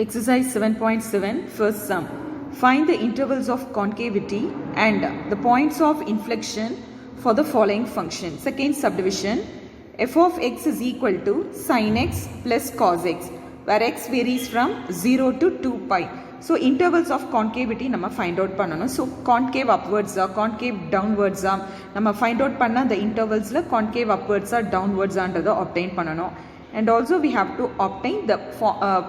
Exercise 7.7 first sum. Find the intervals of concavity and the points of inflection for the following function. Second subdivision, f of x is equal to sin x plus cos x, where x varies from 0 to 2 pi. So intervals of concavity நம்ம find out பண்ணணும். So concave upwards concave downwards நம்ம find out பண்ண the intervals concave upwards downwards ஆன்றதை obtain பண்ணணும். And also we have to obtain the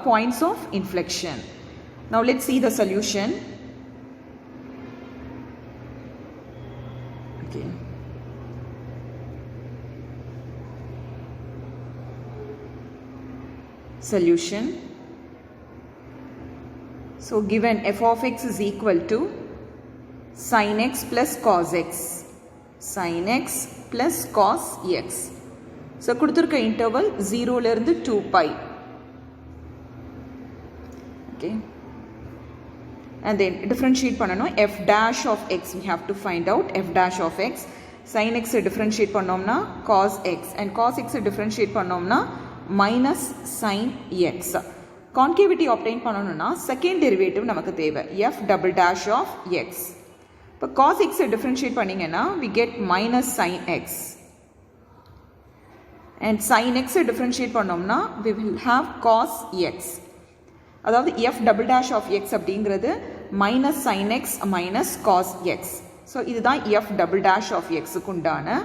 points of inflection. Now let's see the solution. Okay. Solution. So given f of x is equal to sin x plus cos x. Sin x plus cos x. So கொடுத்திருக்க interval 0 ல இருந்து 2 pi. Okay. And then differentiate பண்ணனும். F dash of x we have to find out. F dash of x. Sin x differentiate பண்ணோம்னா cos x. And cos x differentiate பண்ணோம்னா minus sin x. Concavity obtain பண்ணனும்னா second derivative நமக்கு தேவை. F double dash of x. இப்போ cos x differentiate பண்ணீங்கன்னா we get minus sin x. And sin x differentiate பண்ணோம்னா we will have cos x. அதாவது f double dash of x அப்படிங்கிறது minus sin x minus cos x. So இதுதான் f double dash of x க்கு உண்டான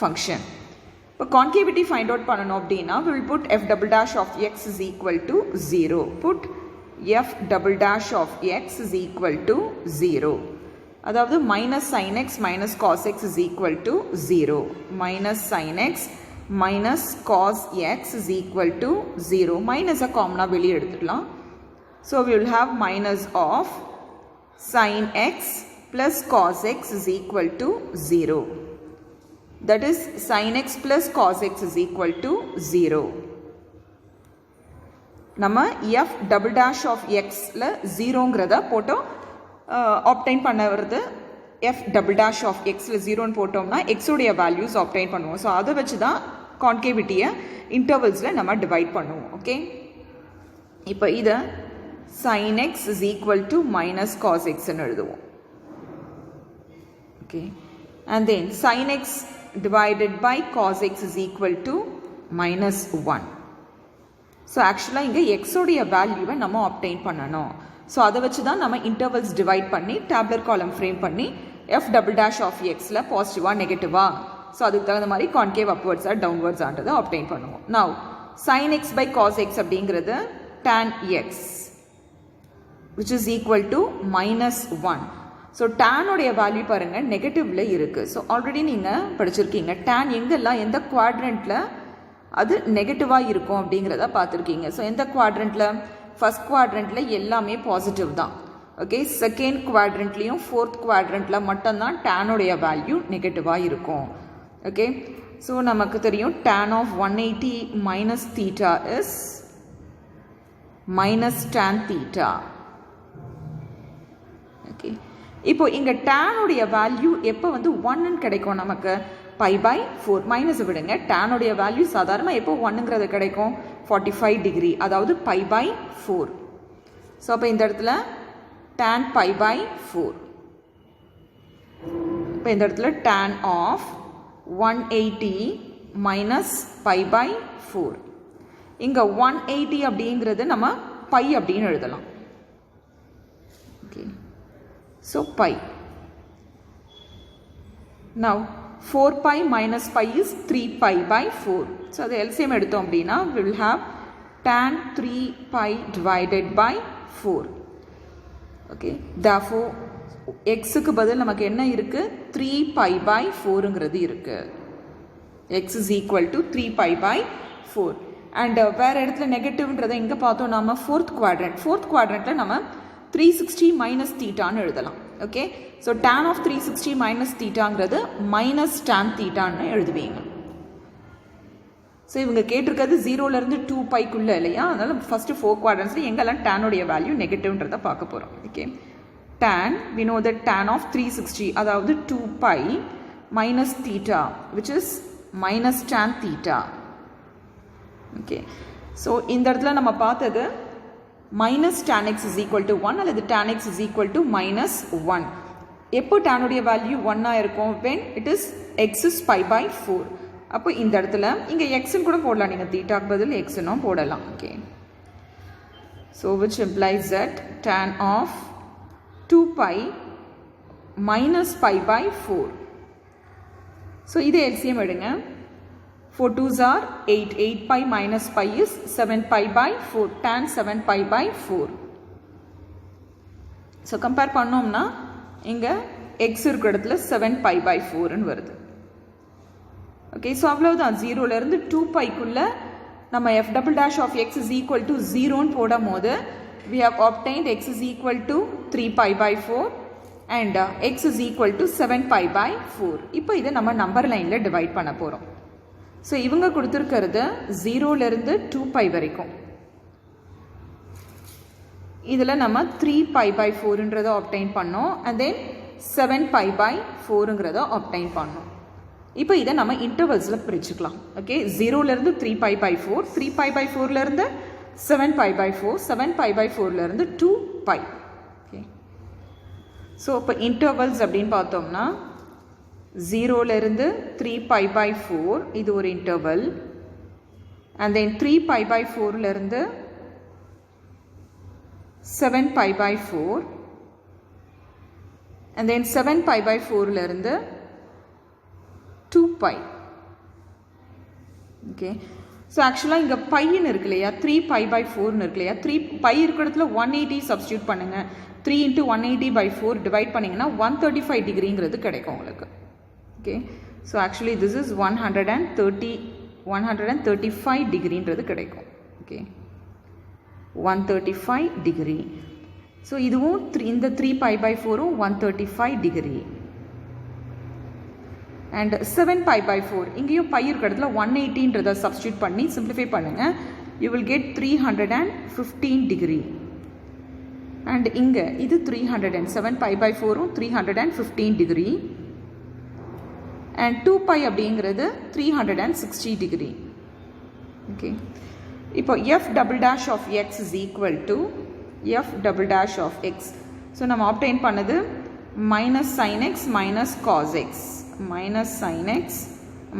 function. இப்போ concavity find out பண்ணனும் அப்படினா we will put f double dash of x is equal to 0. Put f double dash of x is equal to 0. அதாவது minus sin x minus cos x is equal to 0. Minus sin x minus cos x is equal to 0. Minus a common வெளியே எடுத்துடலாம். So we will have minus of sin x plus cos x is equal to 0. That is sin x plus cos x is equal to 0. நம்ம f double dash of x ல 0ங்கறத போட்டோம் obtain பண்ண வருது f double dash of x ல 0 ன்னு போட்டோம்னா x உடைய values obtain பண்ணுவோம். So அத வச்சு தான் concavity intervals ல நம்ம divide பண்ணுவோம். Okay. இப்போ இத sin x is equal to minus cos x ன்னு எழுதுவோம். Okay. And then sin x divided by cos x is equal to minus 1. So actually இங்க x உடைய வேல்யூவை நம்ம obtain பண்ணணும். So அத வச்சு தான் நம்ம intervals divide பண்ணி tabular column frame பண்ணி f double dash of x ல பாசிட்டிவா நெகட்டிவா so அதுக்கு தகுந்த மாதிரி concave upwards or downwards ஆன்றதை obtain பண்ணுவோம். Now sin x by cos x அப்படிங்கிறது tan x which is equal to minus 1. So tan உடைய வேல்யூ பாருங்க நெகட்டிவ்ல இருக்கு. So ஆல்ரெடி நீங்க படிச்சிருக்கீங்க tan எங்கெல்லாம் எந்த குவாட்ரண்ட்ல அது நெகட்டிவா இருக்கும் அப்படிங்கறத பார்த்திருக்கீங்க. So எந்த குவாட்ரண்ட்ல ஃபர்ஸ்ட் குவாட்ரண்ட்ல எல்லாமே பாசிட்டிவ் தான். ஓகே செகண்ட் குவாட்ரண்ட்லயும் ஃபோர்த் குவாட்ரண்ட்ல மட்டும் தான் tan உடைய வேல்யூ நெகட்டிவா இருக்கும். ஓகே ஸோ நமக்கு தெரியும் tan of 180 minus theta is minus tan theta. Okay இப்போ இங்க tan உடைய வேல்யூ எப்போ வந்து 1 ன்னு கிடைக்கும் நமக்கு pi by 4 மைனஸ் விடுங்க tan உடைய வேல்யூ சாதாரணமா எப்போ 1ங்கிறது கிடைக்கும் 45 டிகிரி அதாவது pi by 4. ஸோ அப்போ இந்த இடத்துல tan pi by 4. இப்போ இந்த இடத்துல tan of 180 minus pi by 4. இங்க 180 அப்படிங்கிறது நம்ம pi அப்படின்னு எழுதலாம். Okay. So pi. Now 4 pi minus pi is 3 pi by 4. So the LCM எடுத்தோம் அப்படின்னா we will have tan 3 pi divided by 4. Okay. Therefore x க்கு பதில் நமக்கு என்ன இருக்கு 3 pi by 4ங்கிறது இருக்கு. x is equal to 3 pi by 4. And வேற இடத்துல நெகட்டிவ்ன்றதை எங்க பார்த்தோம் நாம fourth quadrantல நம்ம 360 minus theta ன்னு எழுதலாம். Okay so tan of 360 minus thetaங்கிறது minus tan theta ன்னு எழுதுவீங்க. ஸோ இவங்க கேட்டிருக்கிறது 0ல இருந்து 2 பைக்குள்ள இல்லையா அதனால ஃபர்ஸ்ட் 4 குவாட்ரண்ட்ஸ்ல எங்கெல்லாம் tan உடைய வேல்யூ நெகட்டிவ்ன்றதை பார்க்க போறோம். Okay tan we know that tan of 360 அதாவது 2 pi minus theta which is minus tan theta. Okay. So இந்த இடத்துல நம்ம பார்த்தது minus tan x is equal to 1 அல்லது tan x is equal to minus 1. எப்போ tan உடைய வேல்யூ 1 இருக்கும் when it is x is pi by 4. அப்போ இந்த இடத்துல இங்க x ன்னு கூட போடலாம், நீங்க தீட்டாக்கு பதில் x ன்னு போடலாம். Okay, so which implies that tan of 2 pi minus pi by 4. so இது LCM எடுங்க. 4 2s are 8. 8 pi minus pi is 7 pi by 4. tan 7 pi by 4. so compare பண்ணோம்னா இங்க x இருக்கிற இடத்துல 7 pi by 4 ன்னு வருது. ஓகே, so அவ்வளவுதான். 0 ல இருந்து 2 pi குள்ள நம்ம f double dash of x is equal to 0 ன்னு போடும்போது we have obtained x is equal to 3 pi by 4 and x is equal to 7 pi by 4. இப்போ இதை நம்ம நம்பர் லைன்ல டிவைட் பண்ண போறோம். ஸோ இவங்க கொடுத்துருக்கிறது 0லேருந்து 2 pi வரைக்கும். இதில் நம்ம 3 pi by 4ன்றதை obtain பண்ணோம் and then 7 pi by 4ங்கிறத obtain பண்ணோம். இப்போ இதை நம்ம இன்டர்வல்ஸில் பிரிச்சுக்கலாம். ஓகே, 0லேருந்து 3 pi by 4, 3 pi by 4லேருந்து 7 pi by 4, 7 pi by 4லேருந்து 2 pi. ஓகே, ஸோ இப்போ இன்டர்வல்ஸ் அப்படின்னு பார்த்தோம்னா 0லேருந்து 3 pi by 4 இது ஒரு interval and then 3 pi by 4லேருந்து 7 pi by 4 and then 7 pi by 4லேருந்து 2 pi. ஓகே, ஸோ ஆக்சுவலாக இங்கே பையன் இருக்கு இல்லையா, 3 pi by 4ன்னு இருக்கு இல்லையா, 3 pi இருக்கிற இடத்துல 180 சப்ஸ்டியூட் பண்ணுங்க. 3 into 180 by 4 டிவைட் பண்ணிங்கன்னா 135 டிகிரிங்கிறது கிடைக்கும் உங்களுக்கு. Okay, so actually this is 135 டிகிரின்றது கிடைக்கும். Okay, 135 degree. ஸோ இதுவும் இந்த 3 pi by 4ம் 135 degree and 7 pi by 4 இங்கேயும் பை இருக்கிற இடத்துல 180ன்றதை சப்ஸ்டியூட் பண்ணி சிம்பிளிஃபை பண்ணுங்க, you will get 315 degree and இங்க இது 307 pi by 4ம் 315 degree and 2 pi அப்படிங்கிறது 360 டிகிரி. ஓகே, இப்போ f double dash of x is equal to f double dash of x. So நம்ம obtain பண்ணது minus sin x minus cos x, minus sin x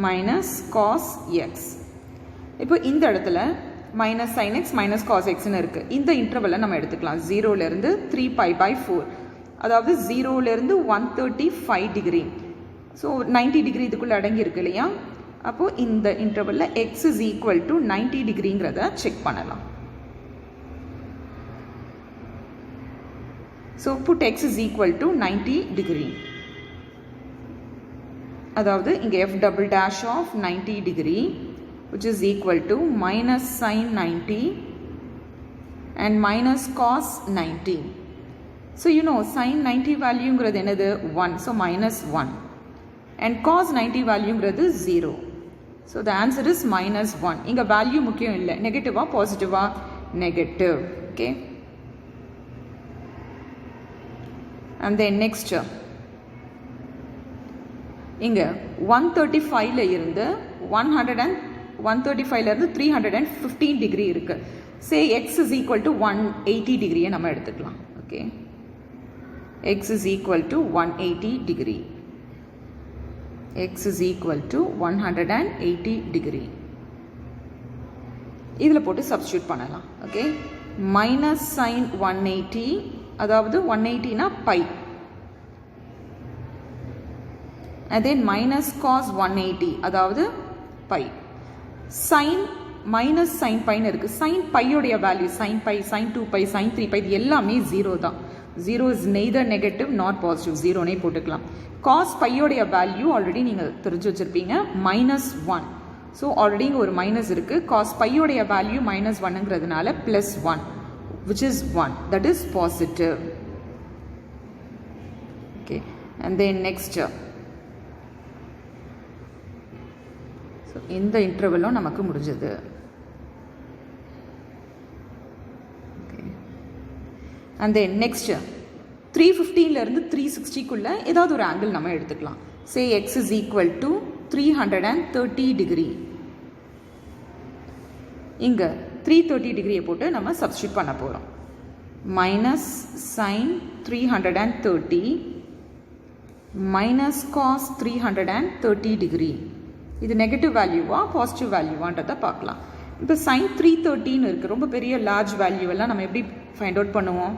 minus cos x. இப்போ இந்த இடத்துல minus sin x minus cos x ன்னு இருக்கு. இந்த இன்டர்வலை நம்ம எடுத்துக்கலாம் 0லேருந்து 3 pi by 4, அதாவது 0லேருந்து 135 டிகிரி. ஸோ 90 டிகிரி இதுக்குள்ளே அடங்கி இருக்கு இல்லையா, அப்போது இந்த இன்டர்வலில் x is equal to 90 டிகிரிங்கிறத செக் பண்ணலாம். So put x is equal to 90 degree, அதாவது இங்கே f double dash of 90 degree which is equal to minus sin 90 and minus cos 90. So you know sin 90 வேல்யூங்கிறது என்னது 1, so minus 1 and cos 90 வேல்யூங்கிறது 0. So the answer is minus 1. இங்க value முக்கியம் இல்லை, நெகட்டிவா பாசிட்டிவா, negative. Okay, and then next இங்க 135ல இருந்து 135ல இருந்து 315 degree இருக்கு. say x is equal to 180 டிகிரியை நம்ம எடுத்துக்கலாம். Okay, x is equal to 180 degree, x is equal to 180 degree. இதில் போட்டு சப்ஸ்டியூட் பண்ணலாம். ஓகே, மைனஸ் சைன் 180, அதாவது 180னா pi, and then minus cos 180, அதாவது பை. சைன் மைனஸ் சைன் பைன்னு இருக்கு. சைன் பையோடைய value sine pi, sine 2 pi, sine 3 pi, இது எல்லாமே 0 தான். 0 is neither negative nor positive, 0னே போட்டுக்கலாம். cos பையோடைய வேல்யூ ஆல்ரெடி நீங்கள் தெரிஞ்சு வச்சிருப்பீங்க, மைனஸ் 1. ஸோ ஆல்ரெடி இங்கே ஒரு மைனஸ் இருக்கு. cos பையோடைய வேல்யூ மைனஸ் 1ங்கிறதுனால plus 1 which is 1, that is positive. Okay, and then next so இந்த இன்டர்வலும் நமக்கு முடிஞ்சது. Okay, and then next 315ல இருந்து 360க்குள்ள ஏதாவது ஒரு ஆங்கிள் நம்ம எடுத்துக்கலாம். say x is equal to 330 degree. இங்க 330 டிகிரியை போட்டு நம்ம சப்ஸ்டியூட் பண்ண போறோம். minus sin 330 minus cos 330 degree. இது நெகட்டிவ் வேல்யூவா பாசிட்டிவ் வேல்யூவான்றதை பார்க்கலாம். இப்போ sin 330 இருக்குது, ரொம்ப பெரிய லார்ஜ் வேல்யூ எல்லாம் நம்ம எப்படி ஃபைண்ட் அவுட் பண்ணுவோம்?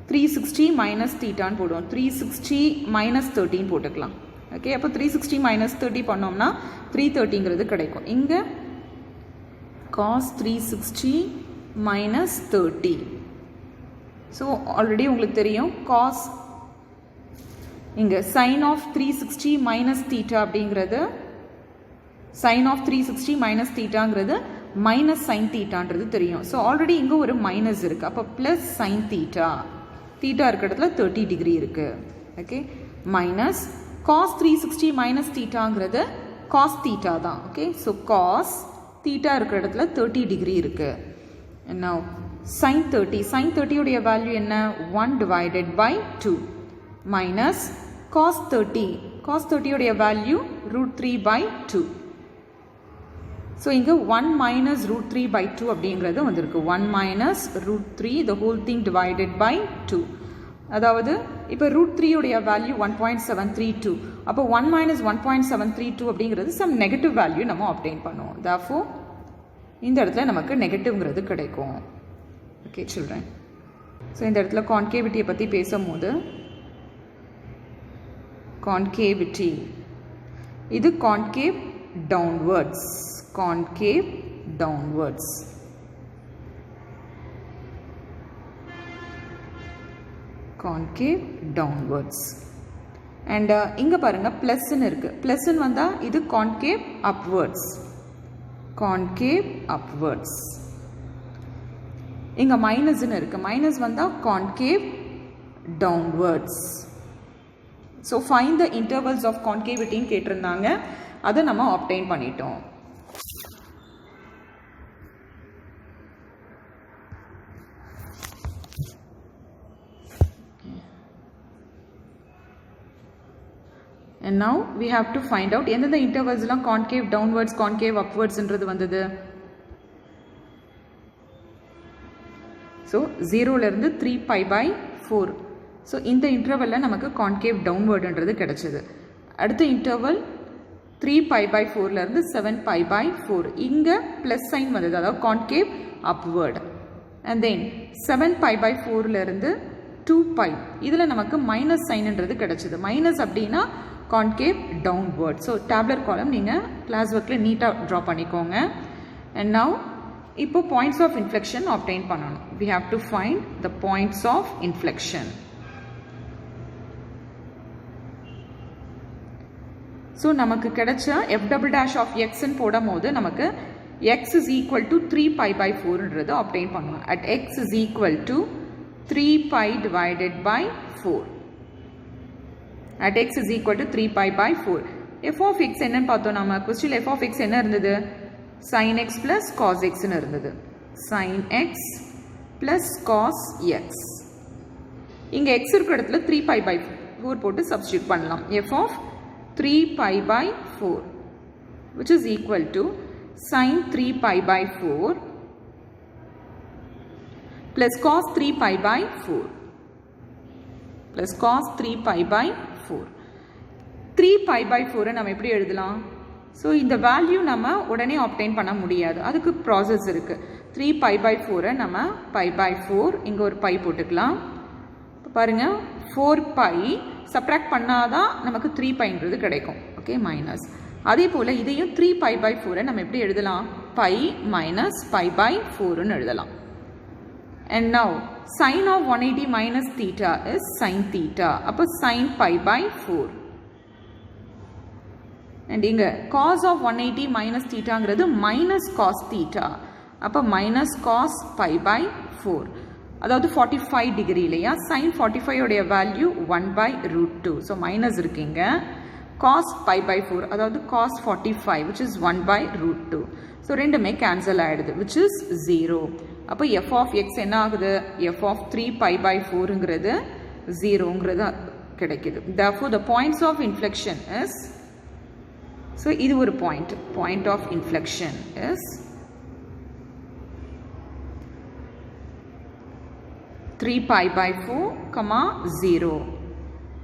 360 மைனஸ் தீட்டான்னு போடுவோம். 360 மைனஸ் 13 போட்டுக்கலாம். ஓகே, அப்போ 360 மைனஸ் 30 பண்ணோம்னா 330ங்கிறது கிடைக்கும். இங்கே cos 360 மைனஸ் 30. ஸோ ஆல்ரெடி உங்களுக்கு தெரியும் cos இங்கே sin of 360 மைனஸ் தீட்டா அப்படிங்கிறது sin of 360 மைனஸ் தீட்டாங்கிறது மைனஸ் சைன் தீட்டான்றது தெரியும். ஸோ ஆல்ரெடி இங்கே ஒரு மைனஸ் இருக்குது. அப்போ ப்ளஸ் சைன் தீட்டா, தீட்டா இருக்கிற இடத்துல 30 டிகிரி இருக்குது. ஓகே, மைனஸ் cos 360 மைனஸ் தீட்டாங்கிறது cos தீட்டா தான். ஓகே, ஸோ cos தீட்டா இருக்கிற இடத்துல 30 டிகிரி இருக்குது. என்ன sin 30, sin 30 உடைய வேல்யூ என்ன? 1 divided by 2 minus cos 30, cos 30 உடைய வேல்யூ √3 by 2. ஸோ இங்கே 1 மைனஸ் √3 by 2 அப்படிங்கிறது வந்திருக்கு. 1 minus √3 the whole thing divided by 2. அதாவது இப்போ √3 உடைய வேல்யூ 1.732. அப்போ 1 மைனஸ் 1.732 அப்படிங்கிறது சம் நெகட்டிவ் வேல்யூ நம்ம ஆப்டெயின் பண்ணுவோம். therefore இந்த இடத்துல நமக்கு நெகட்டிவ்ங்கிறது கிடைக்கும். ஓகே சில்ட்ரன், ஸோ இந்த இடத்துல கான்கேவிட்டியை பற்றி பேசும்போது concavity, இது concave downwards, concave downwards. concave downwards. and இங்க பாருங்க பிளஸ் இருக்கு. பிளஸ் வந்தா இது concave upwards, concave upwards. இங்க மைனஸ் இருக்கு. மைனஸ் வந்தா concave downwards. So find the intervals of concavity ன்னு கேட்டிருந்தாங்க, அதை நம்ம obtain பண்ணிட்டோம். And now we have to find out எந்தெந்த intervals எல்லாம் concave downwards, concave upwards ன்றது வந்தது. So 0ல இருந்து 3 pi by 4. ஸோ இந்த இன்டர்வலில் நமக்கு கான்கேவ் டவுன்வர்டுன்றது கிடச்சிது. அடுத்த இன்டர்வல் 3 pi by 4லேருந்து 7 pi by 4. இங்கே ப்ளஸ் சைன் வந்தது, அதாவது concave upward. And then 7 pi by 4லேருந்து 2 pi, இதில் நமக்கு மைனஸ் சைன்ன்றது கிடச்சிது. மைனஸ் அப்படின்னா கான்கேவ் டவுன்வர்ட். ஸோ டேப்லர் காலம் நீங்கள் கிளாஸ் ஒர்க்கில் நீட்டாக ட்ரா பண்ணிக்கோங்க. அண்ட் நவ் இப்போ பாயிண்ட்ஸ் ஆஃப் இன்ஃப்ளெக்ஷன் ஆப்டெயின் பண்ணணும். We have to find the points of inflection. So நமக்கு கிடைச்ச f double dash of x ன்னு போடும் போது நமக்கு x is equal to 3 pi by 4ன்றது obtain பண்ணுவோம். at x is equal to 3 pi divided by 4. at x is equal to 3 pi by 4. f of x என்னன்னு பார்த்தோம் நம்ம கொஸ்டின்ல. f of x என்ன இருந்தது? sin x plus cos x ன்னு இருந்தது. sin x plus cos x. இங்க x இருக்கிற இடத்துல 3 pi by 4 போட்டு சப்ஸ்டிட்யூட் பண்ணலாம். f of 3 pi by 4 which is equal to sin 3 pi by 4 plus cos 3 pi by 4 plus cos 3 pi by 4. 3 pi by 4 நம்ம எப்படி எழுதலாம்? ஸோ இந்த value நம்ம உடனே ஆப்டெயின் பண்ண முடியாது, அதுக்கு ப்ராசஸ் இருக்கு. 3 pi by 4 நம்ம pi by 4 இங்கே ஒரு பை போட்டுக்கலாம். பாருங்க 4 pi சப்ராக்ட் பண்ணாதான் நமக்கு 3 பைன்றது கிடைக்கும். Okay, minus. அதே போல் இதையும் 3 pi by 4 நம்ம எப்படி எழுதலாம்? பை மைனஸ் pi by 4ன்னு எழுதலாம். And now sin of 180 minus theta is sin theta. அப்போ sin pi by 4. அண்ட் இங்கே cos of 180 minus thetaங்கிறது மைனஸ் cos theta. அப்போ மைனஸ் cos pi by 4. அதாவது 45 டிகிரி இல்லையா? sin 45 உடைய வேல்யூ 1 by √2. ஸோ மைனஸ் இருக்குங்க. cos pi by 4 அதாவது cos 45 which is 1 by √2. So ரெண்டுமே கேன்சல் ஆகிடுது which is 0. அப்போ f of x என்ன ஆகுது? f of 3 pi by 4ங்கிறது 0ங்கிறது கிடைக்குது. therefore the points of inflection is, so இது ஒரு point of inflection is 3 pi by 4, comma 0.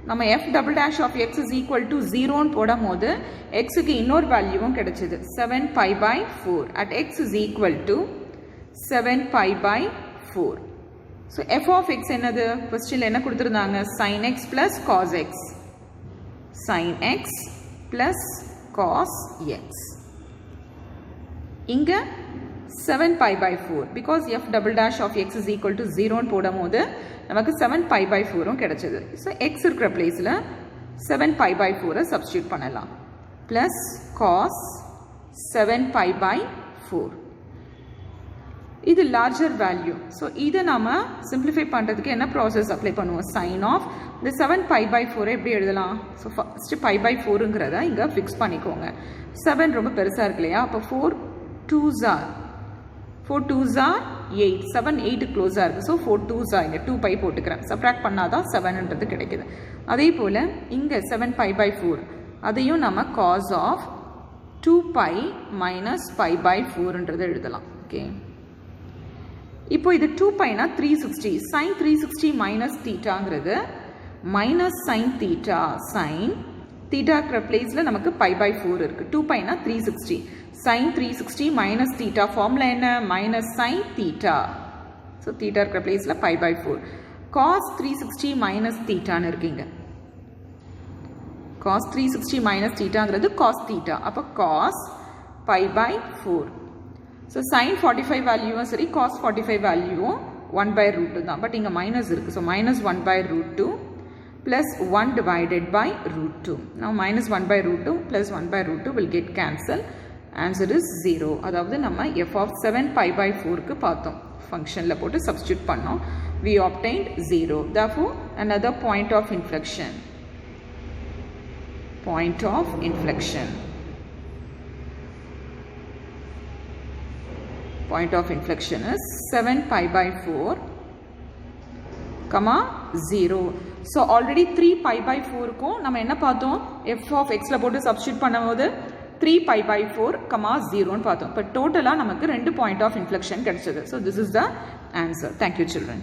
நம்ம f double dash of x is equal to 0 ன்னு போடும்போது x க்கு இன்னொரு வேல்யூவும் கிடைச்சது 7 pi by 4 at x is equal to 7 pi by 4. So f of x என்னது क्वेश्चनல என்ன கொடுத்திருந்தாங்க sin x plus cos x, sin x plus cos x. இங்க 7 pi by 4 because f double dash of x is equal to 0 ன்னு போடும்போது நமக்கு 7 pi by 4 ம் கிடைச்சது. So x இருக்கிற பிளேஸ்ல 7 pi by 4 சப்ஸ்டிட்யூட் பண்ணலாம் plus cos 7 pi by 4. இது larger value. So இதை நாம simplify பண்றதுக்கு என்ன process apply பண்ணுவோம் sin of the 7 pi by 4 எப்படி எழுதலாம்? So first pi by 4ங்கறத இங்க fix பண்ணிக்கோங்க. 7 ரொம்ப பெருசா இருக்கு இல்லையா? அப்ப 4 2s are 8 7 8 க்ளோஸா இருக்கு. ஸோ 4 2s are இங்க 2 pi போட்டுக்கிறேன். சப்ராக்ட் பண்ணாதான் 7ன்றது கிடைக்குது. அதே போல இங்க 7 pi by 4 அதையும் நம்ம cos of 2 pi minus pi by 4ன்றது எழுதலாம். ஓகே, இப்போ இது 2 piனா 360 sin 360 minus thetaங்கிறது minus sin theta sin theta இருக்கிற பிளேஸ்ல நமக்கு pi by 4 இருக்கு. 2 piனா 360 sin 360 minus theta formula என்ன minus sin theta. so theta இருக்கிற பிளேஸ்ல pi by 4 cos 360 minus theta ன்னு இருக்குங்க. cos 360 minus thetaங்கிறது cos theta. அப்ப cos pi by 4. so sin 45 வேல்யூவும் சரி cos 45 வேல்யூவும் 1 by root 2 தான். பட் இங்க மைனஸ் இருக்கு. so minus 1 by root 2 plus 1 divided by root 2. now minus 1 by root 2 plus 1 by root 2 will get cancelled. answer is 0. அதாவது நம்ம f of 7 pi by 4 க்கு பார்த்தோம். ஃபங்க்ஷன்ல போட்டு சப்ஸ்டிட்யூட் பண்ணோம். we obtained 0. therefore another point of inflection. point of inflection. point of inflection is 7 pi by 4 comma 0. so already 3 pi by 4 க்கும் நம்ம என்ன பார்த்தோம் f of x ல போட்டு சப்ஸ்டிட்யூட் பண்ணும்போது 3 pi by 4 comma 0 ன்னு பார்த்தோம். இப்போ டோட்டலா நமக்கு 2 point of inflection கிடைச்சது. so this is the answer. thank you children.